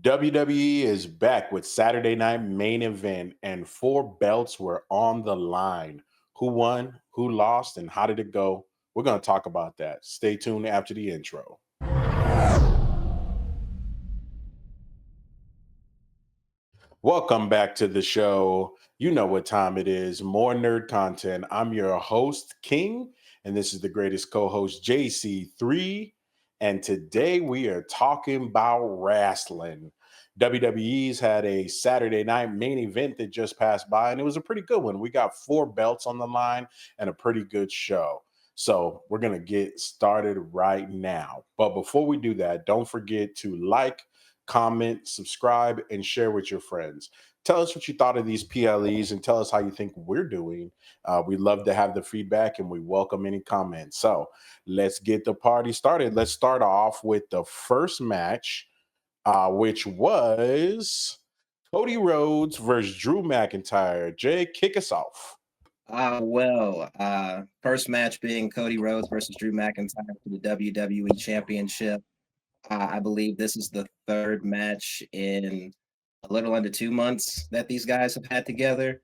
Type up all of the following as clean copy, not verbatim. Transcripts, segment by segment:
WWE is back with Saturday Night Main Event, and four belts were on the line. Who won? Who lost? And how did it go? We're going to talk about that. Stay tuned after the intro. Welcome back to the show. You know what time it is. More nerd content. I'm your host, King, and this is the greatest co host, JC3. And today we are talking about wrestling. WWE's had a Saturday night main event that just passed by, and it was a pretty good one. We got four belts on the line and a pretty good show. So we're going to get started right now. But before we do that, don't forget to like, comment, subscribe, and share with your friends. Tell us what you thought of these PLEs and tell us how you think we're doing. We love to have the feedback and we welcome any comments. So let's get the party started. Let's start off with the first match, which was Cody Rhodes versus Drew McIntyre. Jay, kick us off. First match being Cody Rhodes versus Drew McIntyre for the WWE Championship. I believe this is the third match in a little under 2 months that these guys have had together.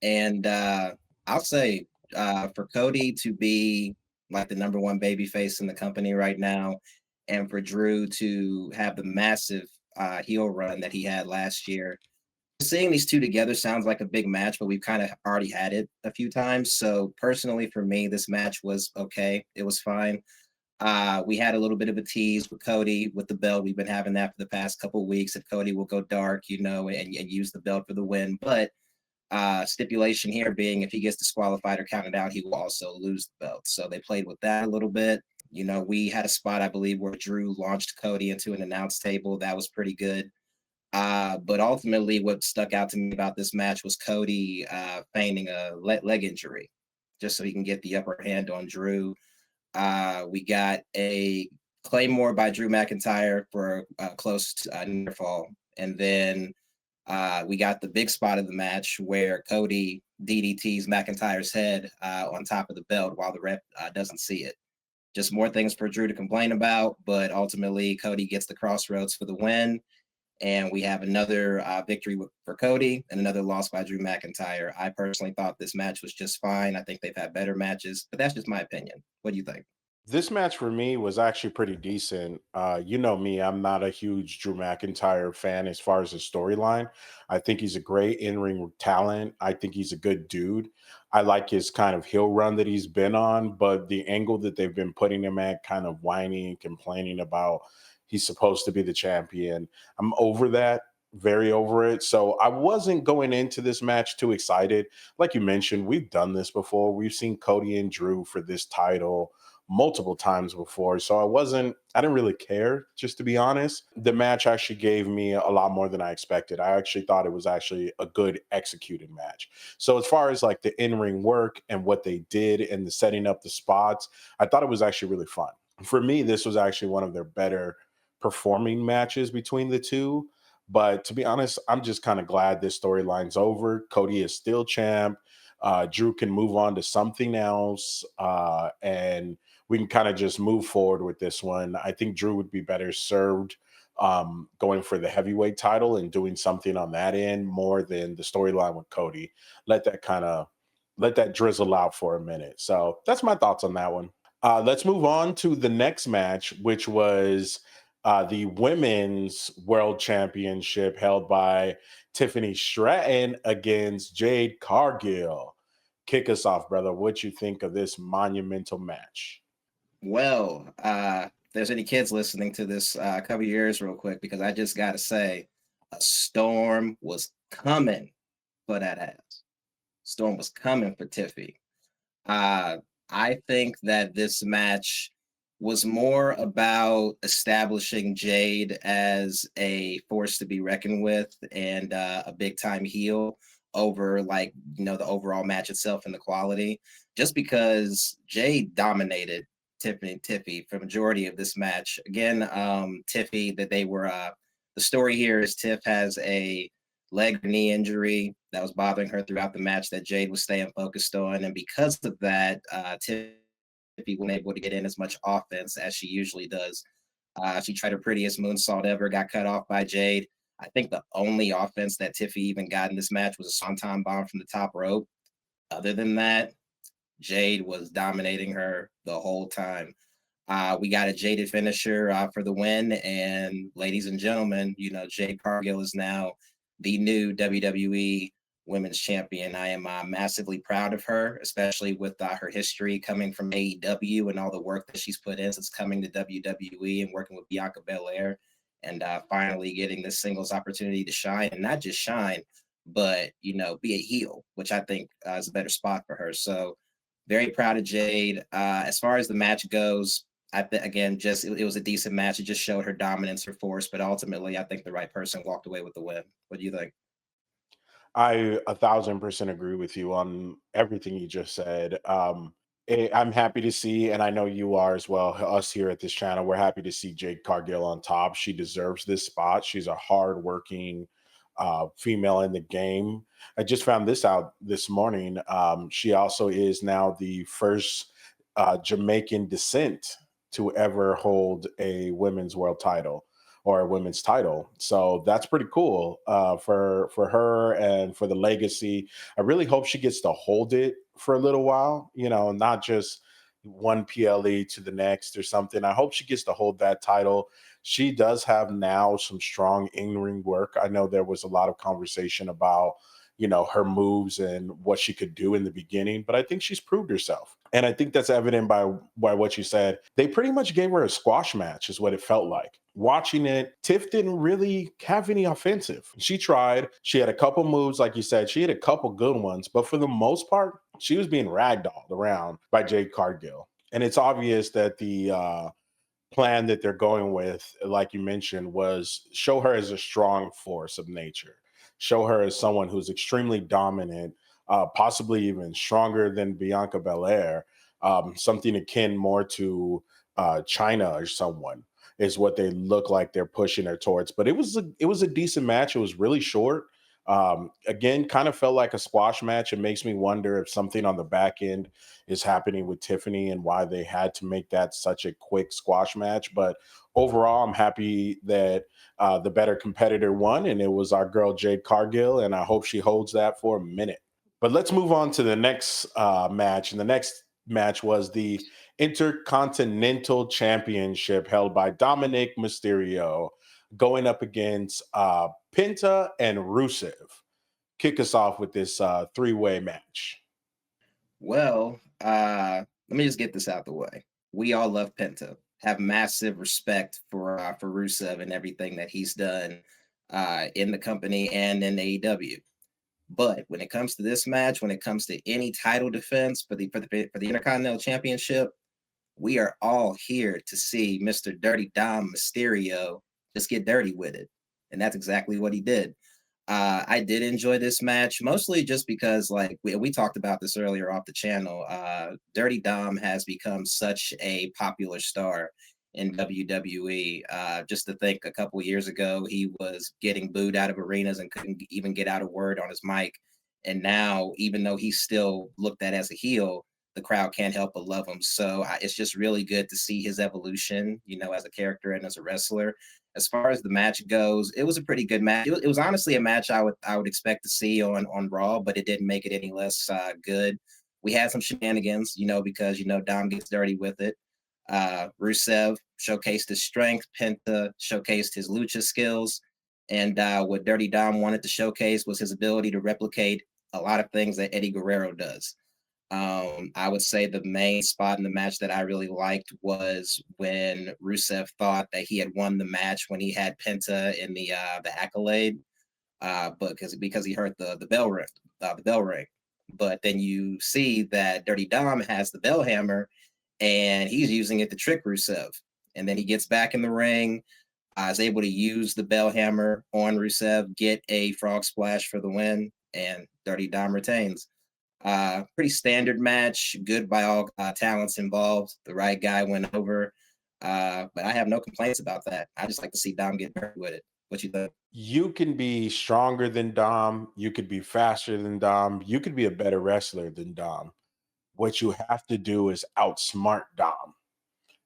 And I'll say for Cody to be like the number one baby face in the company right now, and for Drew to have the massive heel run that he had last year, seeing these two together sounds like a big match, but we've kind of already had it a few times. So personally, for me, this match was okay. It was fine. We had a little bit of a tease with Cody with the belt. We've been having that for the past couple of weeks. If Cody will go dark, and use the belt for the win. But stipulation here being if he gets disqualified or counted out, he will also lose the belt. So they played with that a little bit. We had a spot, I believe, where Drew launched Cody into an announce table. That was pretty good. But ultimately, what stuck out to me about this match was Cody feigning a leg injury just so he can get the upper hand on Drew. We got a Claymore by Drew McIntyre for a close near fall. And then we got the big spot of the match where Cody DDTs McIntyre's head on top of the belt while the ref doesn't see it. Just more things for Drew to complain about, but ultimately Cody gets the crossroads for the win. And we have another victory for Cody and another loss by Drew McIntyre. I personally thought this match was just fine. I think they've had better matches, but that's just my opinion. What do you think? This match for me was actually pretty decent. You know me, I'm not a huge Drew McIntyre fan as far as his storyline. I think he's a great in ring talent. I think he's a good dude. I like his kind of heel run that he's been on, but the angle that they've been putting him at, kind of whining and complaining about he's supposed to be the champion. I'm over that, very over it. So I wasn't going into this match too excited. Like you mentioned, we've done this before. We've seen Cody and Drew for this title multiple times before. So I didn't really care, just to be honest. The match actually gave me a lot more than I expected. I actually thought it was actually a good executed match. So as far as like the in-ring work and what they did and the setting up the spots, I thought it was actually really fun. For me, this was actually one of their better performing matches between the two. But to be honest, I'm just kind of glad this storyline's over. Cody is still champ. Drew can move on to something else. And we can kind of just move forward with this one. I think Drew would be better served going for the heavyweight title and doing something on that end more than the storyline with Cody. Let that kind of let that drizzle out for a minute. So that's my thoughts on that one. Let's move on to the next match, which was the women's world championship held by Tiffany Stratton against Jade Cargill. Kick us off, brother. What you think of this monumental match? If there's any kids listening to this, cover your ears real quick because I just got to say, a storm was coming for that ass. Storm was coming for Tiffy. Uh, I think that this match was more about establishing Jade as a force to be reckoned with and a big time heel over the overall match itself and the quality. Just because Jade dominated Tiffy for majority of this match. Again, Tiffy that they were the story here is Tiff has a leg or knee injury that was bothering her throughout the match that Jade was staying focused on. And because of that, Tiffy wasn't able to get in as much offense as she usually does She tried her prettiest moonsault ever, got cut off by Jade. I think the only offense that Tiffy even got in this match was a swanton bomb from the top rope. Other than that, Jade was dominating her the whole time. We got a Jaded finisher for the win. And ladies and gentlemen, Jade Cargill is now the new WWE Women's Champion. I am massively proud of her, especially with her history coming from AEW and all the work that she's put in since coming to WWE and working with Bianca Belair and finally getting this singles opportunity to shine and not just shine, but, be a heel, which I think is a better spot for her. So, very proud of Jade. As far as the match goes, again, just it was a decent match. It just showed her dominance, her force, but ultimately, I think the right person walked away with the win. What do you think? I 1,000% agree with you on everything you just said. I'm happy to see, and I know you are as well. Us here at this channel, we're happy to see Jade Cargill on top. She deserves this spot. She's a hardworking female in the game. I just found this out this morning. She also is now the first Jamaican descent to ever hold a women's world title or a women's title. So that's pretty cool for her and for the legacy. I really hope she gets to hold it for a little while. Not just one PLE to the next or something. I hope she gets to hold that title. She does have now some strong in-ring work. I know there was a lot of conversation about her moves and what she could do in the beginning, but I think she's proved herself. And I think that's evident by what you said. They pretty much gave her a squash match, is what it felt like. Watching it, Tiff didn't really have any offensive. She tried. She had a couple moves, like you said. She had a couple good ones, but for the most part, she was being ragdolled around by Jade Cargill. And it's obvious that the plan that they're going with, like you mentioned, was show her as a strong force of nature, show her as someone who's extremely dominant, possibly even stronger than Bianca Belair, something akin more to China or someone is what they look like they're pushing her towards. But it was a decent match. It was really short. Again, kind of felt like a squash match. It makes me wonder if something on the back end is happening with Tiffany and why they had to make that such a quick squash match. But overall, I'm happy that the better competitor won, and it was our girl Jade Cargill, and I hope she holds that for a minute. But let's move on to the next match. And the next match was the Intercontinental Championship held by Dominik Mysterio going up against Penta and Rusev. Kick us off with this three-way match. Well, let me just get this out the way. We all love Penta, have massive respect for Rusev and everything that he's done in the company and in AEW. But when it comes to this match, when it comes to any title defense for the Intercontinental Championship, we are all here to see Mr. Dirty Dom Mysterio just get dirty with it. And that's exactly what he did. I did enjoy this match mostly just because, like we talked about this earlier off the channel. Dirty Dom has become such a popular star in WWE. Just to think, a couple of years ago, he was getting booed out of arenas and couldn't even get out a word on his mic. And now, even though he's still looked at as a heel, the crowd can't help but love him. So it's just really good to see his evolution, as a character and as a wrestler. As far as the match goes, it was a pretty good match. It was honestly a match I would expect to see on Raw, but it didn't make it any less good. We had some shenanigans, because Dom gets dirty with it. Rusev showcased his strength. Penta showcased his lucha skills, and what Dirty Dom wanted to showcase was his ability to replicate a lot of things that Eddie Guerrero does. I would say the main spot in the match that I really liked was when Rusev thought that he had won the match when he had Penta in the accolade, but because he heard the bell ring, the bell ring. But then you see that Dirty Dom has the bell hammer, and he's using it to trick Rusev. And then he gets back in the ring, is able to use the bell hammer on Rusev, get a frog splash for the win, and Dirty Dom retains. Pretty standard match, good by all talents involved. The right guy went over, but I have no complaints about that. I just like to see Dom get dirty with it. What you think? You can be stronger than Dom. You could be faster than Dom. You could be a better wrestler than Dom. What you have to do is outsmart Dom.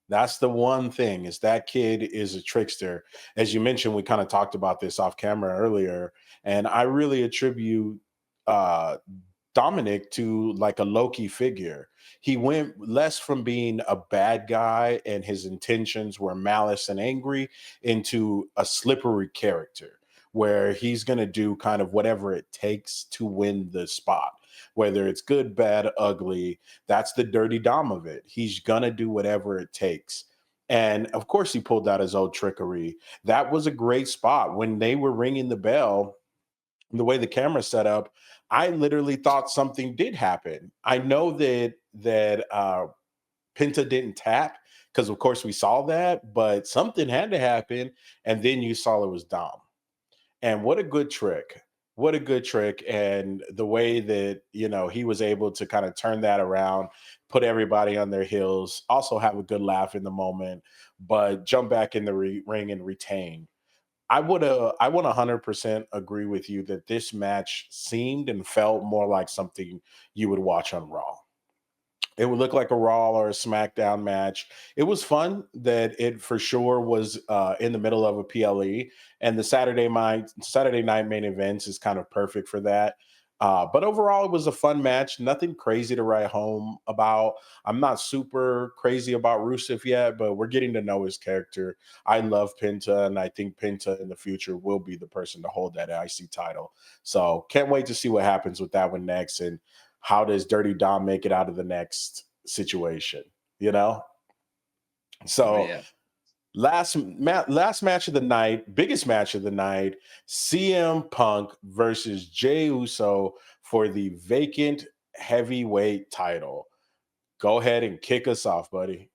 That's the one thing is that kid is a trickster. As you mentioned, we kind of talked about this off camera earlier, and I really attribute uh Dominic to like a Loki figure. He went less from being a bad guy and his intentions were malice and angry into a slippery character where he's going to do kind of whatever it takes to win the spot. Whether it's good, bad, ugly, that's the dirty Dom of it. He's going to do whatever it takes. And of course, he pulled out his old trickery. That was a great spot when they were ringing the bell, the way the camera set up, I literally thought something did happen. I know that Penta didn't tap because, of course, we saw that, but something had to happen, and then you saw it was Dom. And what a good trick! What a good trick! And the way that he was able to kind of turn that around, put everybody on their heels, also have a good laugh in the moment, but jump back in the ring and retain. I would 100% agree with you that this match seemed and felt more like something you would watch on Raw. It would look like a Raw or a SmackDown match. It was fun that it for sure was in the middle of a PLE, and the Saturday night main events is kind of perfect for that. But overall, it was a fun match. Nothing crazy to write home about. I'm not super crazy about Rusev yet, but we're getting to know his character. I love Penta, and I think Penta in the future will be the person to hold that IC title. So can't wait to see what happens with that one next. And how does Dirty Dom make it out of the next situation? You know. Oh So yeah. last match of the night, biggest match of the night, CM Punk versus Jey Uso for the vacant heavyweight title. Go ahead and kick us off, buddy.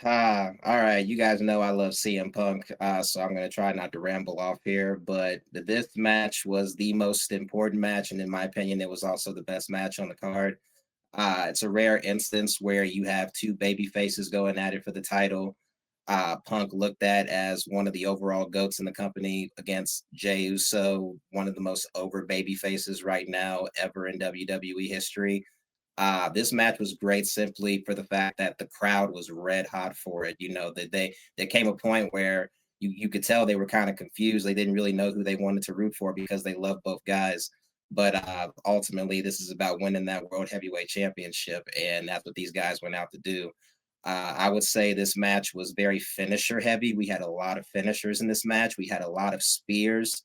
All right. You guys know I love CM Punk, so I'm going to try not to ramble off here. But this match was the most important match, and in my opinion, it was also the best match on the card. It's a rare instance where you have two baby faces going at it for the title. Punk looked at as one of the overall goats in the company against Jey Uso, one of the most over baby faces right now ever in WWE history. This match was great simply for the fact that the crowd was red hot for it. You know, that there came a point where you could tell they were kind of confused. They didn't really know who they wanted to root for because they love both guys. But ultimately, this is about winning that World Heavyweight Championship, and that's what these guys went out to do. I would say this match was very finisher heavy. We had a lot of finishers in this match. We had a lot of spears.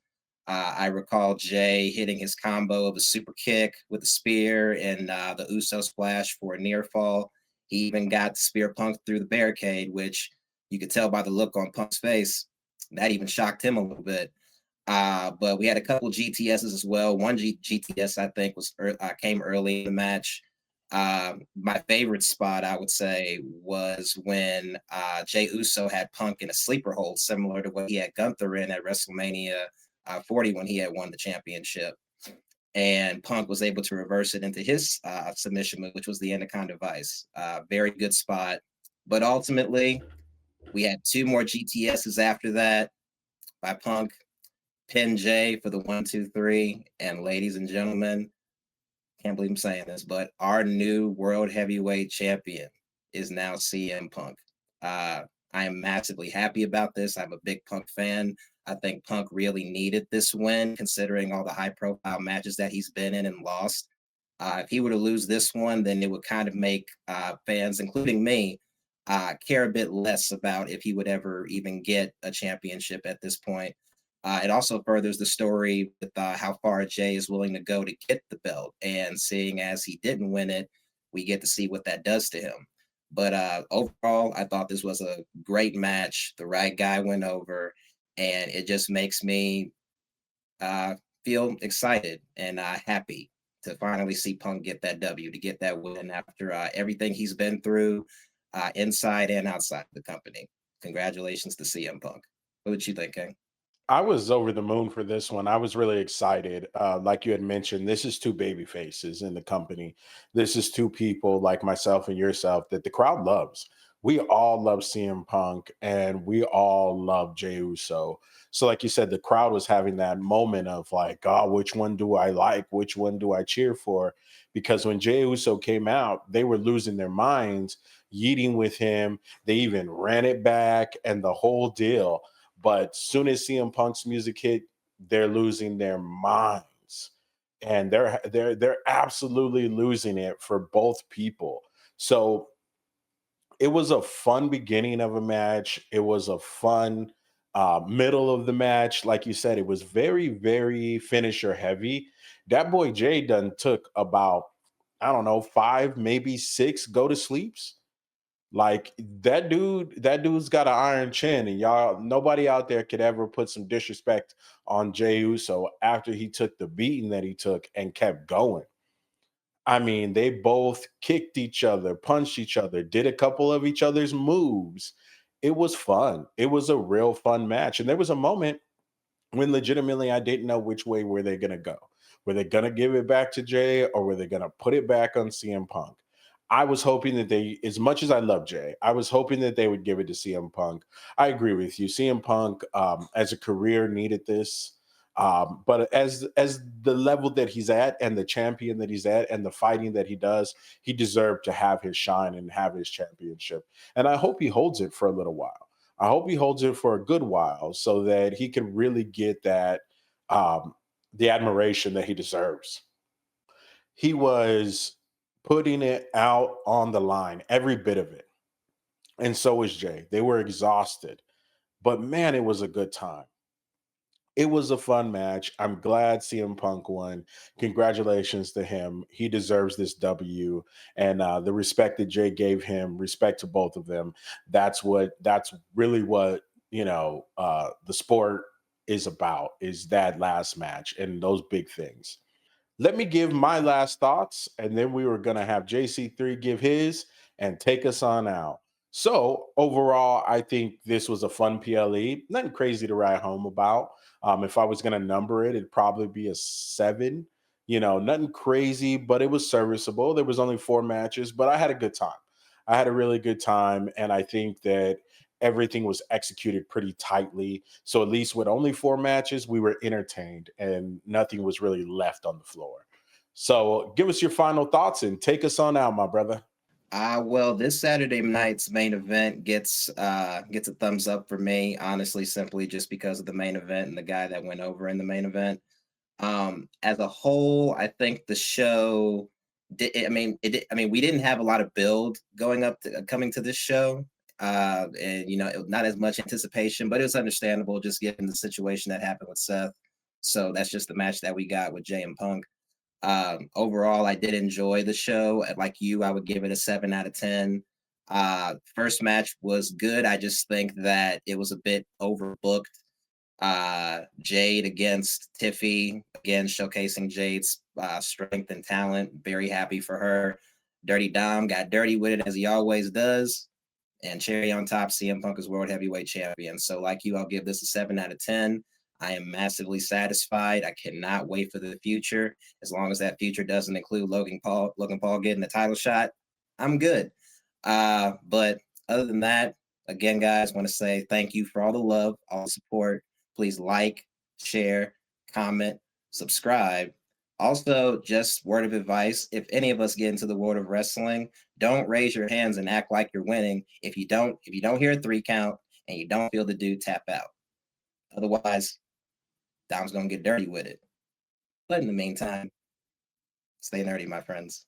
I recall Jay hitting his combo of a super kick with a spear and the Uso splash for a near fall. He even got the spear Punk through the barricade, which you could tell by the look on Punk's face. That even shocked him a little bit. But we had a couple GTSs as well. One GTS I think came early in the match. My favorite spot I would say was when Jay Uso had Punk in a sleeper hold, similar to what he had Gunther in at WrestleMania 40 when he had won the championship. And Punk was able to reverse it into his submission move, which was the Intercontinental device. Very good spot. But ultimately, we had two more GTSs after that by Punk. Pin J for the 1, 2, 3. And ladies and gentlemen, can't believe I'm saying this, but our new world heavyweight champion is now CM Punk. I am massively happy about this. I'm a big Punk fan. I think Punk really needed this win, considering all the high profile matches that he's been in and lost. If he were to lose this one, then it would kind of make fans, including me, care a bit less about if he would ever even get a championship at this point. It also furthers the story with how far Jay is willing to go to get the belt. And seeing as he didn't win it, we get to see what that does to him. But overall, I thought this was a great match. The right guy went over, and it just makes me uh, feel excited and happy to finally see Punk get that W, to get that win after everything he's been through inside and outside the company. Congratulations to CM Punk. What would you think, King? I was over the moon for this one. I was really excited. Like you had mentioned, this is two baby faces in the company. This is two people like myself and yourself that the crowd loves. We all love CM Punk and we all love Jey Uso. So, like you said, the crowd was having that moment of like, oh, which one do I like? Which one do I cheer for? Because when Jey Uso came out, they were losing their minds yeeting with him. They even ran it back and the whole deal. But soon as CM Punk's music hit, they're losing their minds. And they're absolutely losing it for both people. So it was a fun beginning of a match. It was a fun middle of the match. Like you said, it was very, very finisher heavy. That boy Jay done took about, I don't know, five, maybe six go to sleeps. Like that dude's got an iron chin, and y'all, nobody out there could ever put some disrespect on Jay Uso after he took the beating that he took and kept going. I mean, they both kicked each other, punched each other, did a couple of each other's moves. It was fun. It was a real fun match. And there was a moment when legitimately I didn't know which way were they going to go. Were they going to give it back to Jay or were they going to put it back on CM Punk? I was hoping that they, as much as I love Jay, I was hoping that they would give it to CM Punk. I agree with you. CM Punk, as a career, needed this. But as the level that he's at and the champion that he's at and the fighting that he does, he deserved to have his shine and have his championship. And I hope he holds it for a little while. I hope he holds it for a good while so that he can really get that the admiration that he deserves. He was putting it out on the line, every bit of it. And so was Jay. They were exhausted, but man, it was a good time. It was a fun match. I'm glad CM Punk won. Congratulations to him. He deserves this W. And the respect that Jay gave him, respect to both of them. That's really what, the sport is about, is that last match and those big things. Let me give my last thoughts, and then we were going to have JC3 give his and take us on out. So, overall, I think this was a fun PLE. Nothing crazy to write home about. If I was going to number it, it'd probably be a 7. Nothing crazy, but it was serviceable. There was only 4 matches, but I had a good time. I had a really good time, and I think that everything was executed pretty tightly. So at least with only 4 matches, we were entertained and nothing was really left on the floor. So give us your final thoughts and take us on out, my brother. Well, this Saturday night's main event gets a thumbs up for me, honestly, simply just because of the main event and the guy that went over in the main event. As a whole, I think the show I mean, we didn't have a lot of build going up to coming to this show. And not as much anticipation, but it was understandable just given the situation that happened with Seth. So that's just the match that we got with Jay and Punk. Overall, I did enjoy the show. Like you, I would give it a 7 out of 10. First match was good. I just think that it was a bit overbooked. Jade against Tiffy, again, showcasing Jade's strength and talent. Very happy for her. Dirty Dom got dirty with it as he always does. And cherry on top, CM Punk is World Heavyweight Champion. So, like you, I'll give this a 7 out of 10. I am massively satisfied. I cannot wait for the future. As long as that future doesn't include Logan Paul getting the title shot, I'm good. But other than that, again, guys, want to say thank you for all the love, all the support. Please like, share, comment, subscribe. Also, just word of advice: if any of us get into the world of wrestling, don't raise your hands and act like you're winning. If you don't hear a 3 count and you don't feel the dude tap out, otherwise, Dom's gonna get dirty with it. But in the meantime, stay nerdy, my friends.